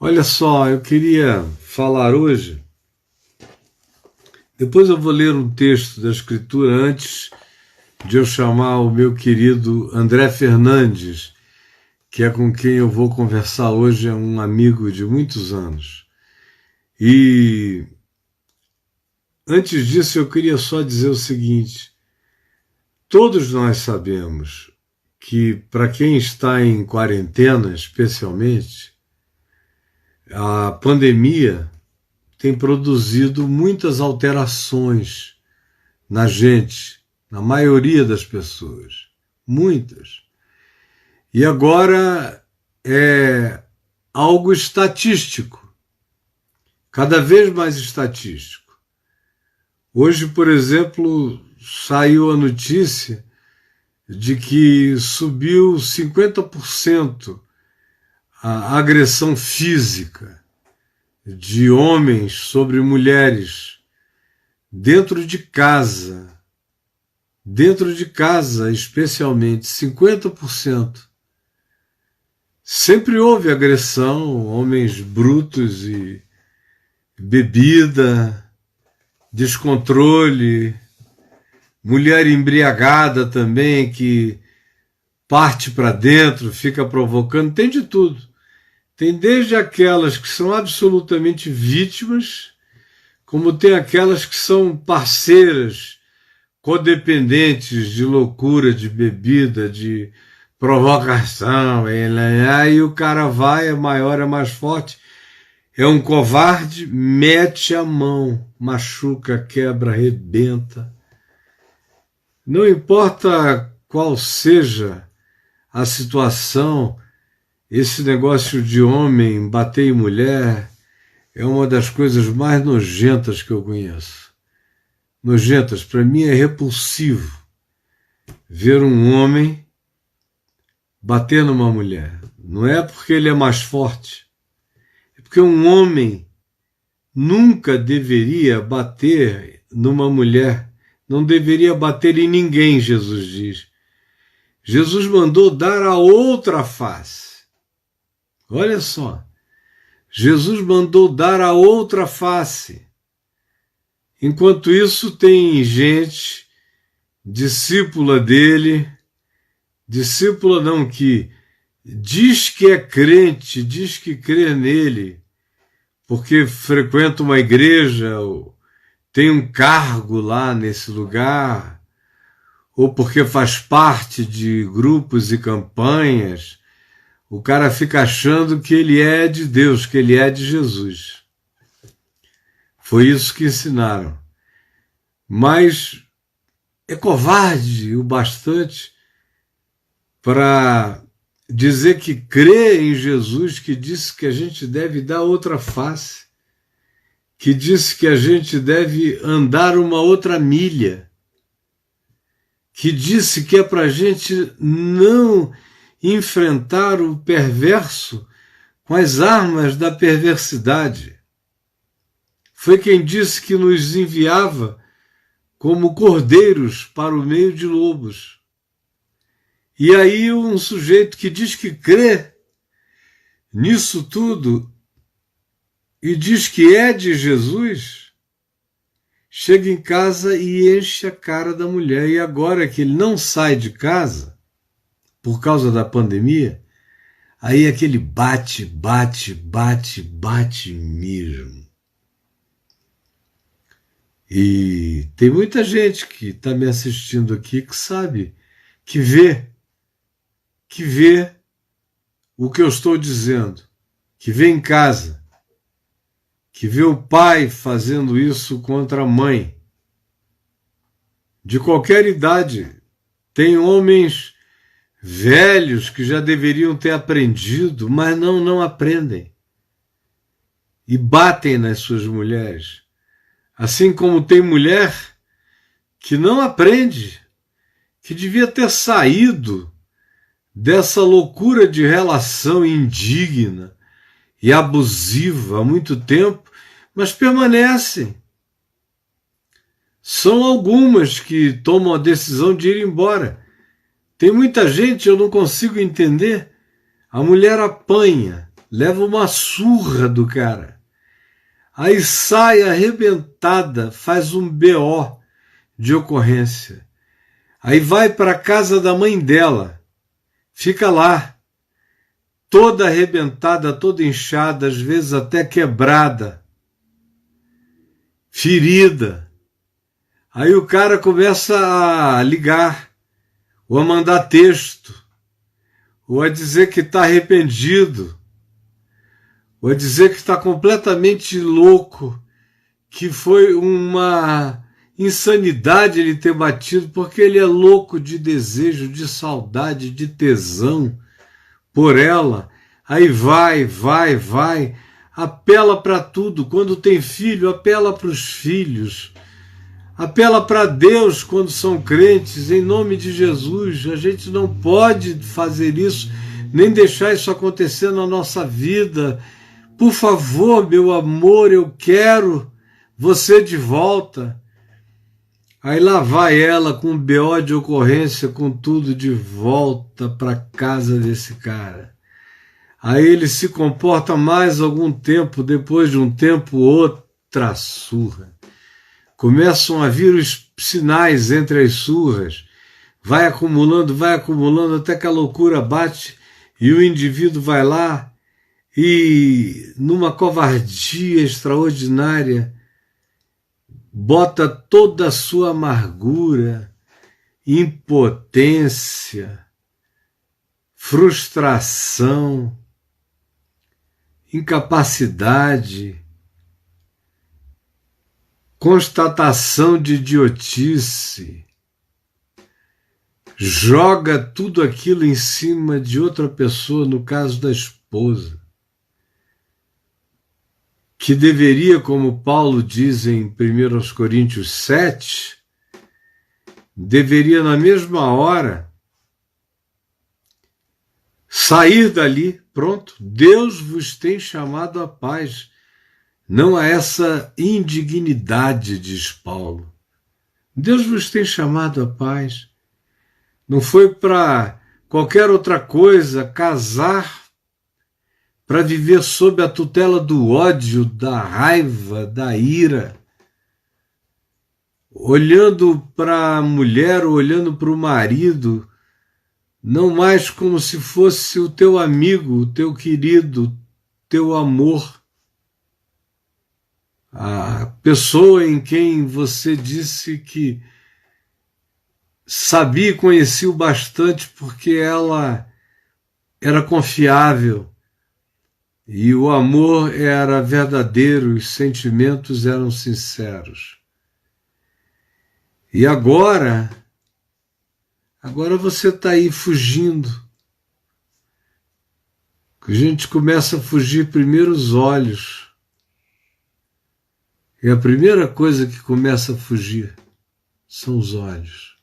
Olha só, eu queria falar hoje. Depois eu vou ler um texto da Escritura antes de eu chamar o meu querido André Fernandes, que é com quem eu vou conversar hoje, é um amigo de muitos anos. E antes disso eu queria só dizer o seguinte: todos nós sabemos que para quem está em quarentena, especialmente, a pandemia tem produzido muitas alterações na gente, na maioria das pessoas. Muitas. E agora é algo estatístico, cada vez mais estatístico. Hoje, por exemplo, saiu a notícia de que subiu 50% a agressão física de homens sobre mulheres dentro de casa, especialmente 50%. Sempre houve agressão, homens brutos e bebida, descontrole, mulher embriagada também que parte para dentro, fica provocando, tem de tudo. Tem desde aquelas que são absolutamente vítimas, como tem aquelas que são parceiras, codependentes de loucura, de bebida, de provocação. Aí o cara vai, é maior, é mais forte, é um covarde, mete a mão, machuca, quebra, arrebenta. Não importa qual seja a situação, esse negócio de homem bater em mulher é uma das coisas mais nojentas que eu conheço. Nojentas, para mim é repulsivo ver um homem bater numa mulher. Não é porque ele é mais forte, é porque um homem nunca deveria bater numa mulher, não deveria bater em ninguém, Jesus diz. Jesus mandou dar a outra face. Olha só, Jesus mandou dar a outra face. Enquanto isso, tem gente, discípula dele, discípula não, que diz que é crente, diz que crê nele, porque frequenta uma igreja, tem um cargo lá nesse lugar, ou porque faz parte de grupos e campanhas. O cara fica achando que ele é de Deus, que ele é de Jesus. Foi isso que ensinaram. Mas é covarde o bastante para dizer que crê em Jesus, que disse que a gente deve dar outra face, que disse que a gente deve andar uma outra milha, que disse que é para a gente não enfrentar o perverso com as armas da perversidade. Foi quem disse que nos enviava como cordeiros para o meio de lobos. E aí um sujeito que diz que crê nisso tudo e diz que é de Jesus, chega em casa e enche a cara da mulher. E agora que ele não sai de casa, por causa da pandemia, aí aquele bate mesmo. E tem muita gente que está me assistindo aqui que sabe, que vê o que eu estou dizendo, que vê em casa, que vê o pai fazendo isso contra a mãe, de qualquer idade. Tem homens velhos que já deveriam ter aprendido, mas não aprendem. E batem nas suas mulheres. Assim como tem mulher que não aprende, que devia ter saído dessa loucura de relação indigna e abusiva há muito tempo, mas permanecem. São algumas que tomam a decisão de ir embora. Tem muita gente, eu não consigo entender. A mulher apanha, leva uma surra do cara. Aí sai arrebentada, faz um BO de ocorrência. Aí vai para a casa da mãe dela, fica lá, toda arrebentada, toda inchada, às vezes até quebrada, ferida. Aí o cara começa a ligar, ou a mandar texto, ou a dizer que está arrependido, ou a dizer que está completamente louco, que foi uma insanidade ele ter batido, porque ele é louco de desejo, de saudade, de tesão por ela. Aí vai, apela para tudo. Quando tem filho, apela para os filhos, apela para Deus quando são crentes, em nome de Jesus. A gente não pode fazer isso, nem deixar isso acontecer na nossa vida. Por favor, meu amor, eu quero você de volta. Aí lá vai ela com um BO de ocorrência, com tudo, de volta para casa desse cara. Aí ele se comporta mais algum tempo, depois de um tempo, outra surra. Começam a vir os sinais entre as surras, vai acumulando, até que a loucura bate e o indivíduo vai lá e, numa covardia extraordinária, bota toda a sua amargura, impotência, frustração, incapacidade, constatação de idiotice, joga tudo aquilo em cima de outra pessoa, no caso da esposa, que deveria, como Paulo diz em 1 Coríntios 7, deveria na mesma hora sair dali, pronto, Deus vos tem chamado à paz, não a essa indignidade, diz Paulo. Deus vos tem chamado à paz. Não foi para qualquer outra coisa, casar para viver sob a tutela do ódio, da raiva, da ira, olhando para a mulher, olhando para o marido, não mais como se fosse o teu amigo, o teu querido, teu amor, a pessoa em quem você disse que sabia e conhecia o bastante porque ela era confiável e o amor era verdadeiro, os sentimentos eram sinceros. E agora você está aí fugindo. A gente começa a fugir primeiro os olhos. E a primeira coisa que começa a fugir são os olhos.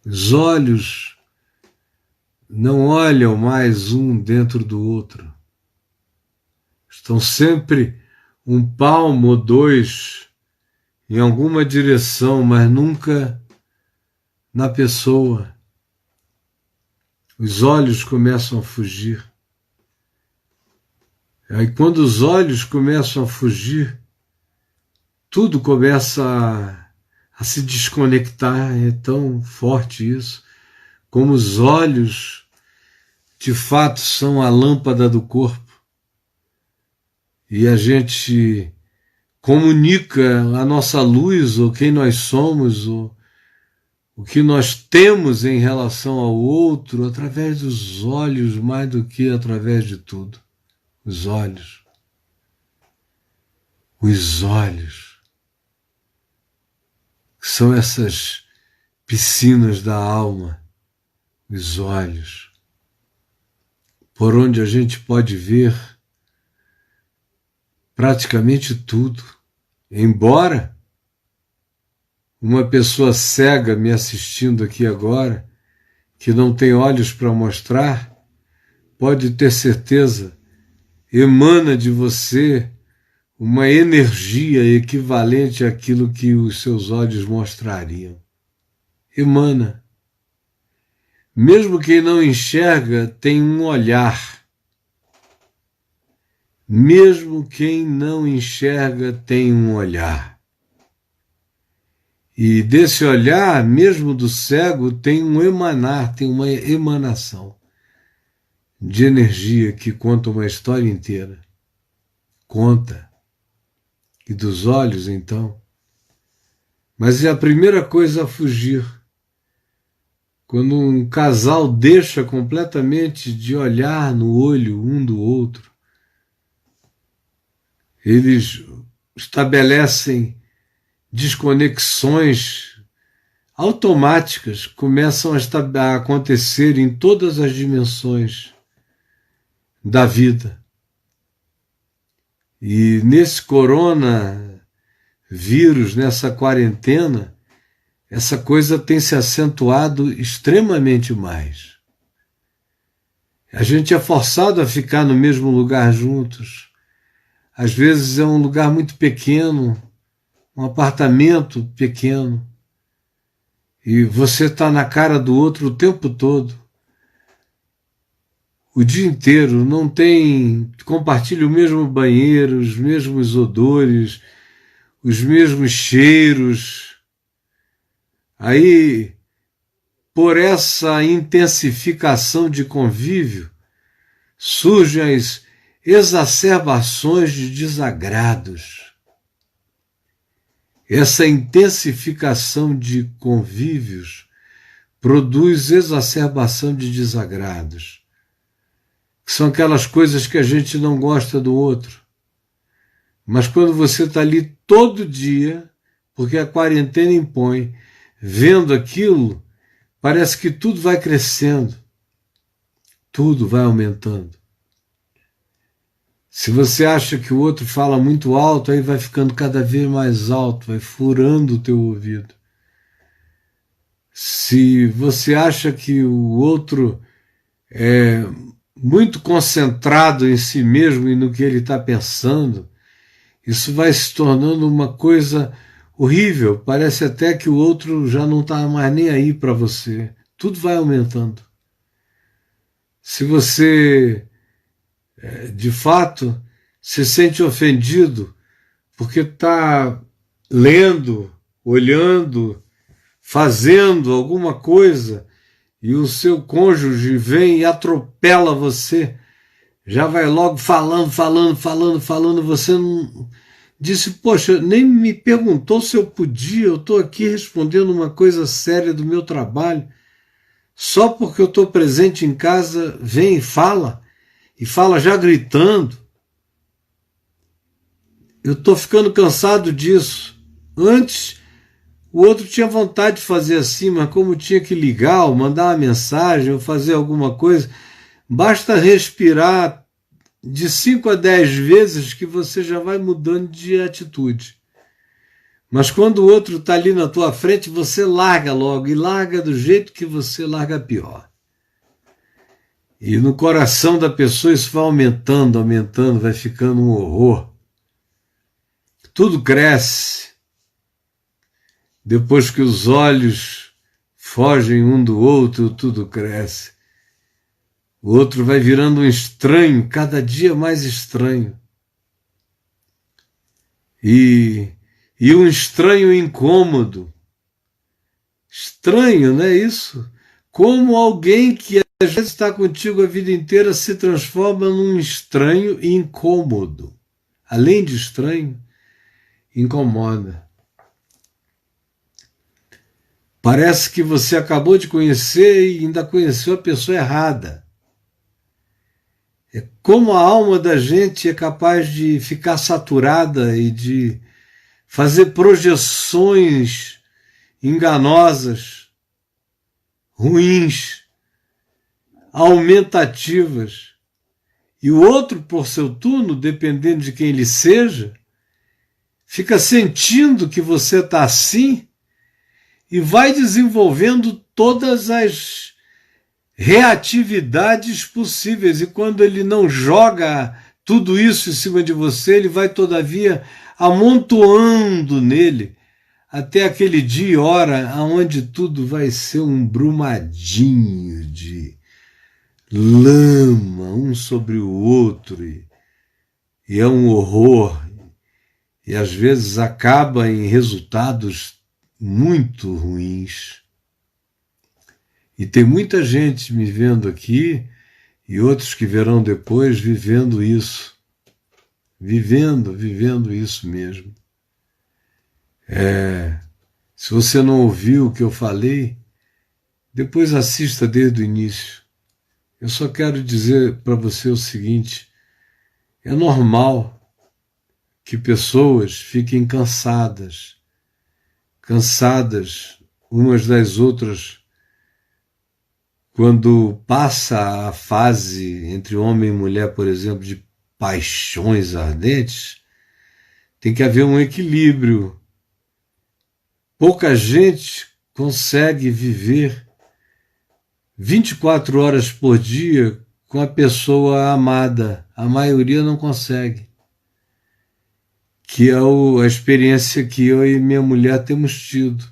Os olhos não olham mais um dentro do outro. Estão sempre um palmo ou dois em alguma direção, mas nunca na pessoa. Os olhos começam a fugir. Aí quando os olhos começam a fugir, tudo começa a se desconectar. É tão forte isso. Como os olhos, de fato, são a lâmpada do corpo. E a gente comunica a nossa luz, ou quem nós somos, ou o que nós temos em relação ao outro, através dos olhos, mais do que através de tudo. Os olhos. Os olhos. São essas piscinas da alma. Os olhos. Por onde a gente pode ver praticamente tudo. Embora uma pessoa cega me assistindo aqui agora, que não tem olhos para mostrar, pode ter certeza, emana de você uma energia equivalente àquilo que os seus olhos mostrariam. Emana. Mesmo quem não enxerga tem um olhar. Mesmo quem não enxerga tem um olhar. E desse olhar, mesmo do cego, tem um emanar, tem uma emanação de energia que conta uma história inteira. Conta. E dos olhos, então. Mas é a primeira coisa a fugir. Quando um casal deixa completamente de olhar no olho um do outro, eles estabelecem desconexões automáticas, começam a acontecer em todas as dimensões da vida. E nesse coronavírus, nessa quarentena, essa coisa tem se acentuado extremamente mais. A gente é forçado a ficar no mesmo lugar juntos. Às vezes é um lugar muito pequeno, um apartamento pequeno, e você está na cara do outro o tempo todo, o dia inteiro, não tem, compartilha o mesmo banheiro, os mesmos odores, os mesmos cheiros. Aí, por essa intensificação de convívio, surgem as exacerbações de desagrados. Essa intensificação de convívios produz exacerbação de desagrados, que são aquelas coisas que a gente não gosta do outro. Mas quando você está ali todo dia, porque a quarentena impõe, vendo aquilo, parece que tudo vai crescendo, tudo vai aumentando. Se você acha que o outro fala muito alto, aí vai ficando cada vez mais alto, vai furando o teu ouvido. Se você acha que o outro é muito concentrado em si mesmo e no que ele está pensando, isso vai se tornando uma coisa horrível. Parece até que o outro já não está mais nem aí para você. Tudo vai aumentando. Se você de fato se sente ofendido porque está lendo, olhando, fazendo alguma coisa e o seu cônjuge vem e atropela você, já vai logo falando, você não disse, poxa, nem me perguntou se eu podia, eu estou aqui respondendo uma coisa séria do meu trabalho, só porque eu estou presente em casa, vem e fala já gritando. Eu estou ficando cansado disso. Antes, o outro tinha vontade de fazer assim, mas como tinha que ligar, ou mandar uma mensagem, ou fazer alguma coisa, basta respirar de 5 a 10 vezes que você já vai mudando de atitude. Mas quando o outro está ali na tua frente, você larga logo, e larga do jeito que você larga pior. E no coração da pessoa isso vai aumentando, vai ficando um horror. Tudo cresce. Depois que os olhos fogem um do outro, tudo cresce. O outro vai virando um estranho, cada dia mais estranho. E um estranho incômodo. Estranho, não é isso? Como alguém que às vezes está contigo a vida inteira se transforma num estranho e incômodo. Além de estranho, incomoda. Parece que você acabou de conhecer e ainda conheceu a pessoa errada. É como a alma da gente é capaz de ficar saturada e de fazer projeções enganosas, ruins, aumentativas. E o outro, por seu turno, dependendo de quem ele seja, fica sentindo que você está assim e vai desenvolvendo todas as reatividades possíveis. E quando ele não joga tudo isso em cima de você, ele vai, todavia, amontoando nele até aquele dia e hora onde tudo vai ser um brumadinho de lama um sobre o outro, e e é um horror, e às vezes acaba em resultados muito ruins. E tem muita gente me vendo aqui e outros que verão depois vivendo isso. Vivendo isso mesmo. Se você não ouviu o que eu falei, depois assista desde o início. Eu só quero dizer para você o seguinte: é normal que pessoas fiquem cansadas umas das outras, quando passa a fase entre homem e mulher, por exemplo, de paixões ardentes. Tem que haver um equilíbrio. Pouca gente consegue viver 24 horas por dia com a pessoa amada. A maioria não consegue. Que é a experiência que eu e minha mulher temos tido.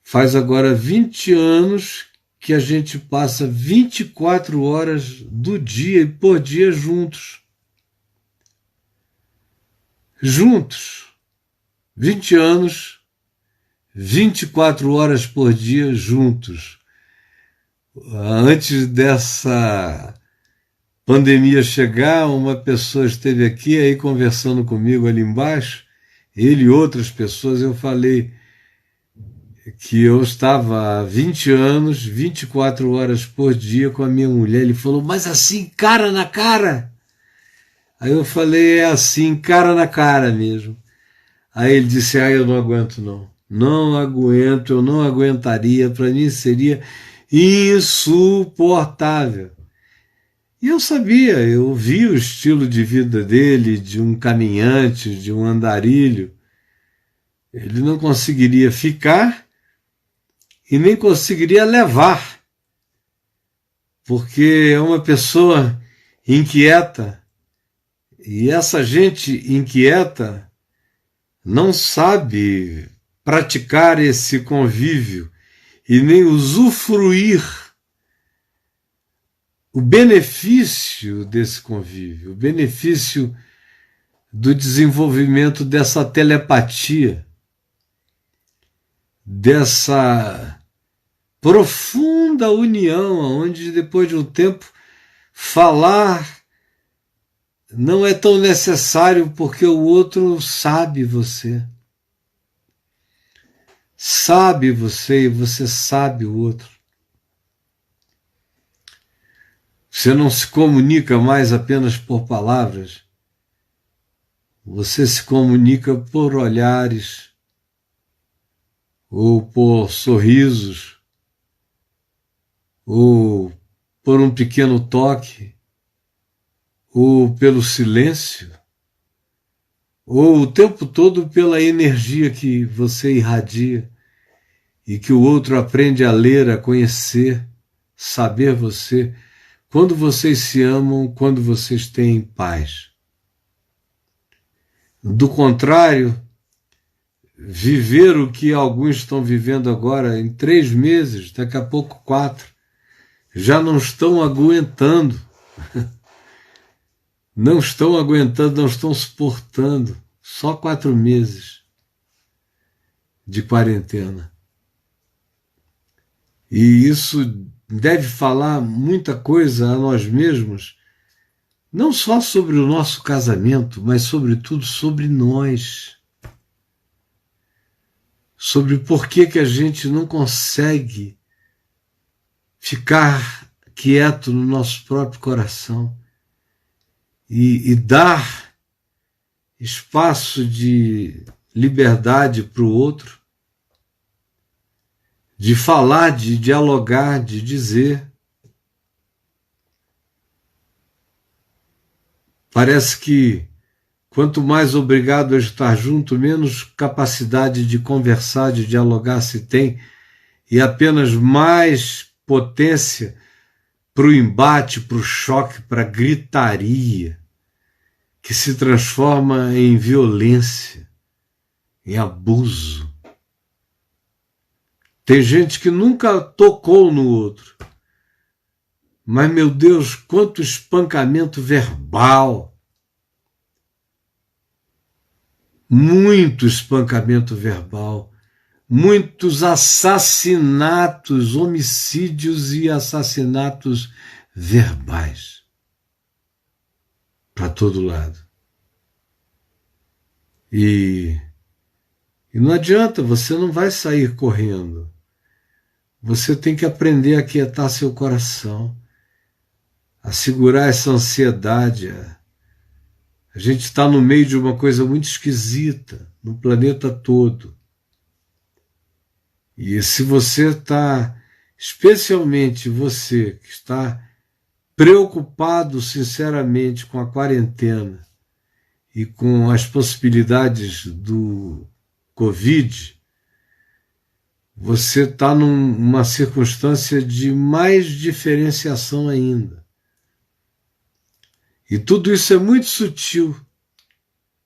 Faz agora 20 anos que a gente passa 24 horas do dia e por dia juntos. Juntos. 20 anos, 24 horas por dia juntos. Antes dessa pandemia chegar, uma pessoa esteve aqui aí conversando comigo ali embaixo, ele e outras pessoas. Eu falei que eu estava há 20 anos, 24 horas por dia com a minha mulher. Ele falou, mas assim, cara na cara? Aí eu falei, é assim, cara na cara mesmo. Aí ele disse, eu não aguento não. Não aguento, eu não aguentaria, para mim seria insuportável. E eu sabia, eu vi o estilo de vida dele, de um caminhante, de um andarilho. Ele não conseguiria ficar e nem conseguiria levar, porque é uma pessoa inquieta, e essa gente inquieta não sabe praticar esse convívio e nem usufruir o benefício desse convívio, o benefício do desenvolvimento dessa telepatia, dessa profunda união, onde depois de um tempo falar não é tão necessário, porque o outro sabe você. Sabe você e você sabe o outro. Você não se comunica mais apenas por palavras. Você se comunica por olhares, ou por sorrisos, ou por um pequeno toque, ou pelo silêncio, ou o tempo todo pela energia que você irradia e que o outro aprende a ler, a conhecer, saber você, quando vocês se amam, quando vocês têm paz. Do contrário, viver o que alguns estão vivendo agora em 3 meses, daqui a pouco 4, já não estão aguentando. Não estão aguentando, não estão suportando. Só 4 meses de quarentena. E isso deve falar muita coisa a nós mesmos, não só sobre o nosso casamento, mas sobretudo sobre nós. Sobre por que a gente não consegue ficar quieto no nosso próprio coração e dar espaço de liberdade para o outro, de falar, de dialogar, de dizer. Parece que quanto mais obrigado a estar junto, menos capacidade de conversar, de dialogar se tem, e apenas mais potência para o embate, para o choque, para a gritaria, que se transforma em violência, em abuso. Tem gente que nunca tocou no outro, mas, meu Deus, quanto espancamento verbal, muito espancamento verbal, muitos assassinatos, homicídios e assassinatos verbais para todo lado. E não adianta, você não vai sair correndo. Você tem que aprender a aquietar seu coração, a segurar essa ansiedade. A gente está no meio de uma coisa muito esquisita, no planeta todo. E se você está, especialmente você que está preocupado sinceramente com a quarentena e com as possibilidades do Covid, você está numa circunstância de mais diferenciação ainda. E tudo isso é muito sutil.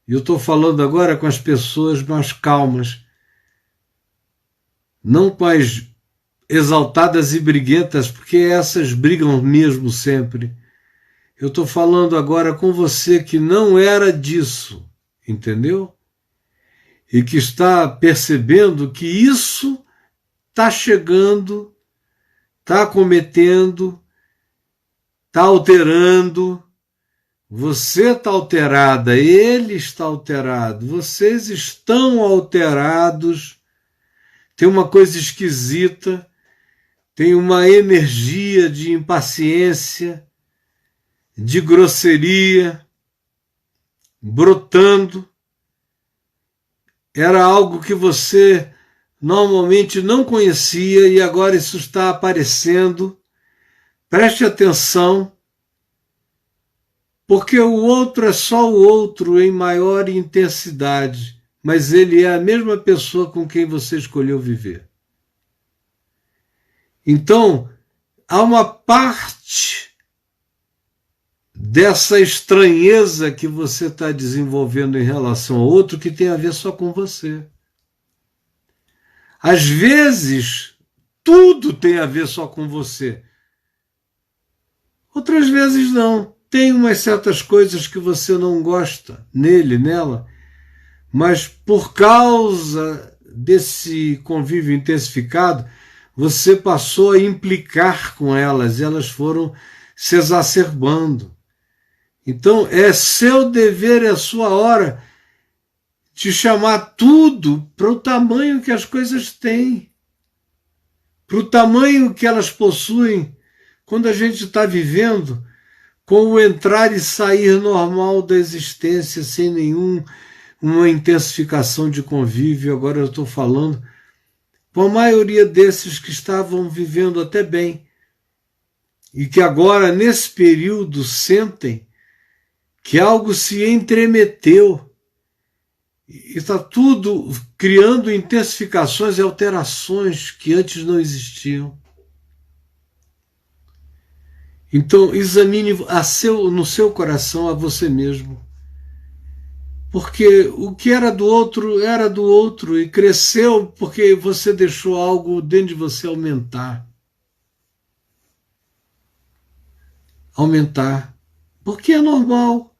E eu estou falando agora com as pessoas mais calmas, não com as exaltadas e briguentas, porque essas brigam mesmo sempre. Eu estou falando agora com você que não era disso, entendeu? E que está percebendo que isso está chegando, está acometendo, está alterando. Você está alterada, ele está alterado, vocês estão alterados. Tem uma coisa esquisita, tem uma energia de impaciência, de grosseria, brotando. Era algo que você normalmente não conhecia e agora isso está aparecendo. Preste atenção, porque o outro é só o outro em maior intensidade, mas ele é a mesma pessoa com quem você escolheu viver. Então, há uma parte dessa estranheza que você está desenvolvendo em relação ao outro que tem a ver só com você. Às vezes, tudo tem a ver só com você. Outras vezes não. Tem umas certas coisas que você não gosta nele, nela, mas por causa desse convívio intensificado, você passou a implicar com elas, e elas foram se exacerbando. Então, é seu dever, é sua hora de chamar tudo para o tamanho que as coisas têm, para o tamanho que elas possuem, quando a gente está vivendo com o entrar e sair normal da existência, sem uma intensificação de convívio. Agora eu estou falando com a maioria desses que estavam vivendo até bem e que agora, nesse período, sentem que algo se entremeteu e está tudo criando intensificações e alterações que antes não existiam. Então, examine no seu coração a você mesmo. Porque o que era do outro e cresceu porque você deixou algo dentro de você aumentar. Aumentar. Porque é normal.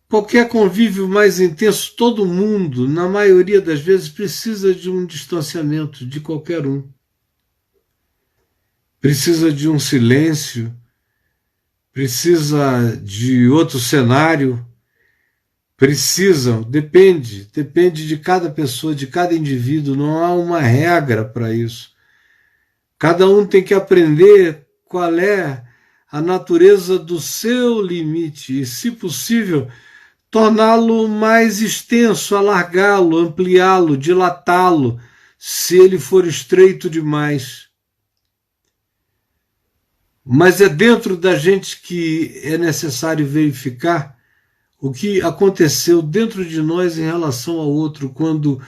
Qualquer convívio mais intenso, todo mundo, na maioria das vezes, precisa de um distanciamento de qualquer um. Precisa de um silêncio, precisa de outro cenário, depende de cada pessoa, de cada indivíduo, não há uma regra para isso. Cada um tem que aprender qual é a natureza do seu limite e, se possível, torná-lo mais extenso, alargá-lo, ampliá-lo, dilatá-lo, se ele for estreito demais. Mas é dentro da gente que é necessário verificar o que aconteceu dentro de nós em relação ao outro, quando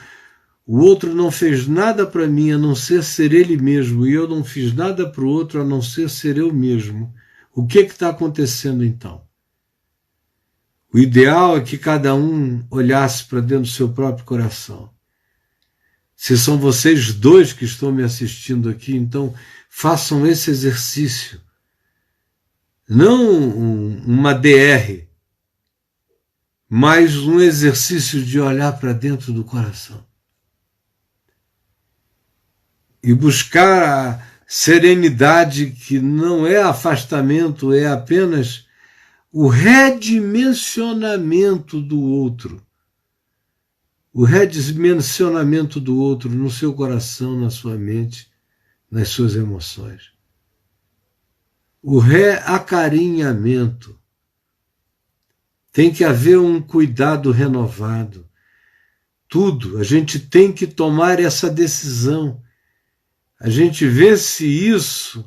o outro não fez nada para mim a não ser ele mesmo, e eu não fiz nada para o outro a não ser eu mesmo. O que está acontecendo então? O ideal é que cada um olhasse para dentro do seu próprio coração. Se são vocês dois que estão me assistindo aqui, então façam esse exercício. Não uma DR, mas um exercício de olhar para dentro do coração e buscar a serenidade, que não é afastamento, é apenas o redimensionamento do outro. O redimensionamento do outro no seu coração, na sua mente, nas suas emoções. O reacarinhamento. Tem que haver um cuidado renovado. Tudo, a gente tem que tomar essa decisão. A gente vence isso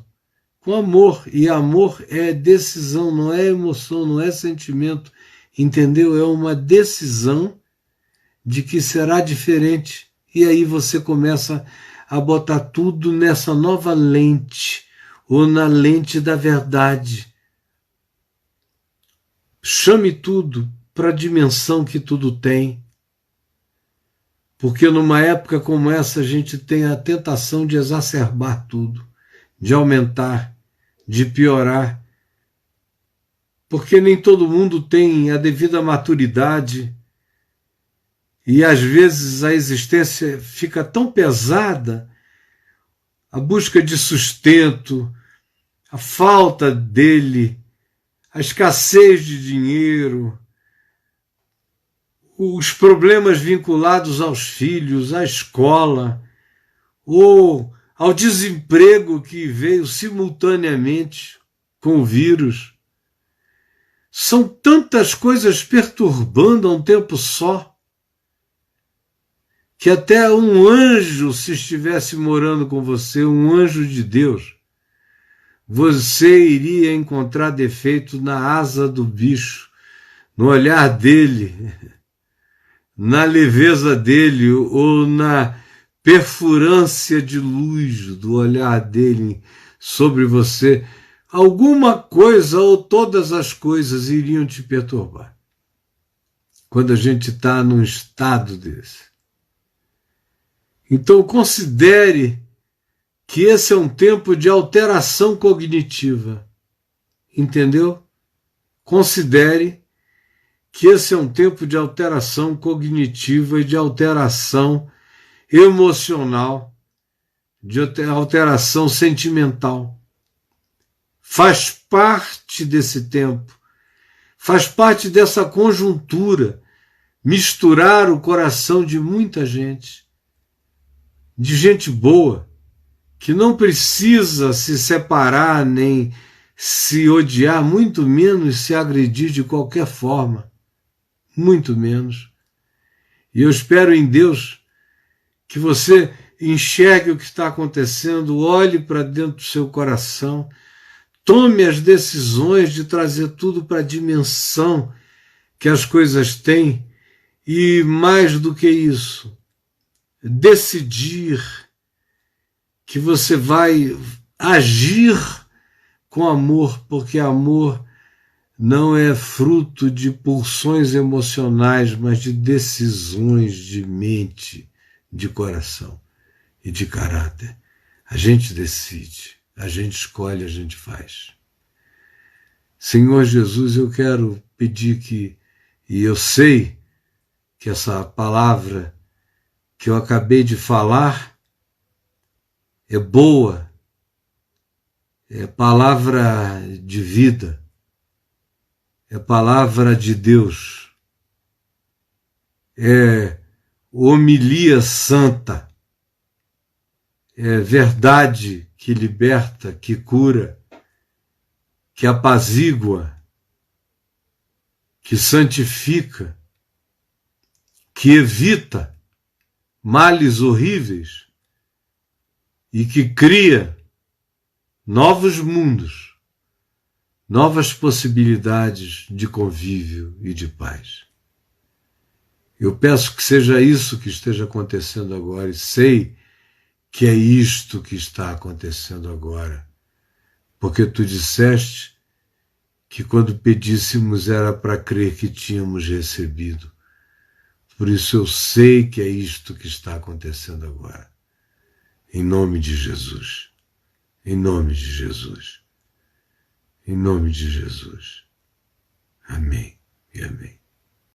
com amor, e amor é decisão, não é emoção, não é sentimento, entendeu? É uma decisão de que será diferente, e aí você começa a botar tudo nessa nova lente, ou na lente da verdade. Chame tudo para a dimensão que tudo tem, porque numa época como essa a gente tem a tentação de exacerbar tudo, de aumentar, de piorar, porque nem todo mundo tem a devida maturidade e às vezes a existência fica tão pesada, a busca de sustento, a falta dele, a escassez de dinheiro, os problemas vinculados aos filhos, à escola, ou ao desemprego que veio simultaneamente com o vírus. São tantas coisas perturbando a um tempo só, que até um anjo, se estivesse morando com você, um anjo de Deus, você iria encontrar defeito na asa do bicho, no olhar dele, na leveza dele, ou na perfurância de luz do olhar dele sobre você. Alguma coisa ou todas as coisas iriam te perturbar quando a gente está num estado desse. Então considere que esse é um tempo de alteração cognitiva, entendeu? Considere que esse é um tempo de alteração cognitiva e de alteração emocional, de alteração sentimental. Faz parte desse tempo, faz parte dessa conjuntura, misturar o coração de muita gente, de gente boa, que não precisa se separar nem se odiar, muito menos se agredir de qualquer forma, muito menos. E eu espero em Deus que você enxergue o que está acontecendo, olhe para dentro do seu coração, tome as decisões de trazer tudo para a dimensão que as coisas têm, e mais do que isso, decidir que você vai agir com amor, porque amor não é fruto de pulsões emocionais, mas de decisões de mente, de coração e de caráter. A gente decide, a gente escolhe, a gente faz. Senhor Jesus, eu quero pedir que, e eu sei que essa palavra que eu acabei de falar é boa, é palavra de vida, é palavra de Deus, é homilia santa, é verdade que liberta, que cura, que apazigua, que santifica, que evita males horríveis e que cria novos mundos, novas possibilidades de convívio e de paz. Eu peço que seja isso que esteja acontecendo agora, e sei que é isto que está acontecendo agora, porque tu disseste que quando pedíssemos era para crer que tínhamos recebido. Por isso eu sei que é isto que está acontecendo agora. Em nome de Jesus. Em nome de Jesus. Em nome de Jesus. Amém e amém.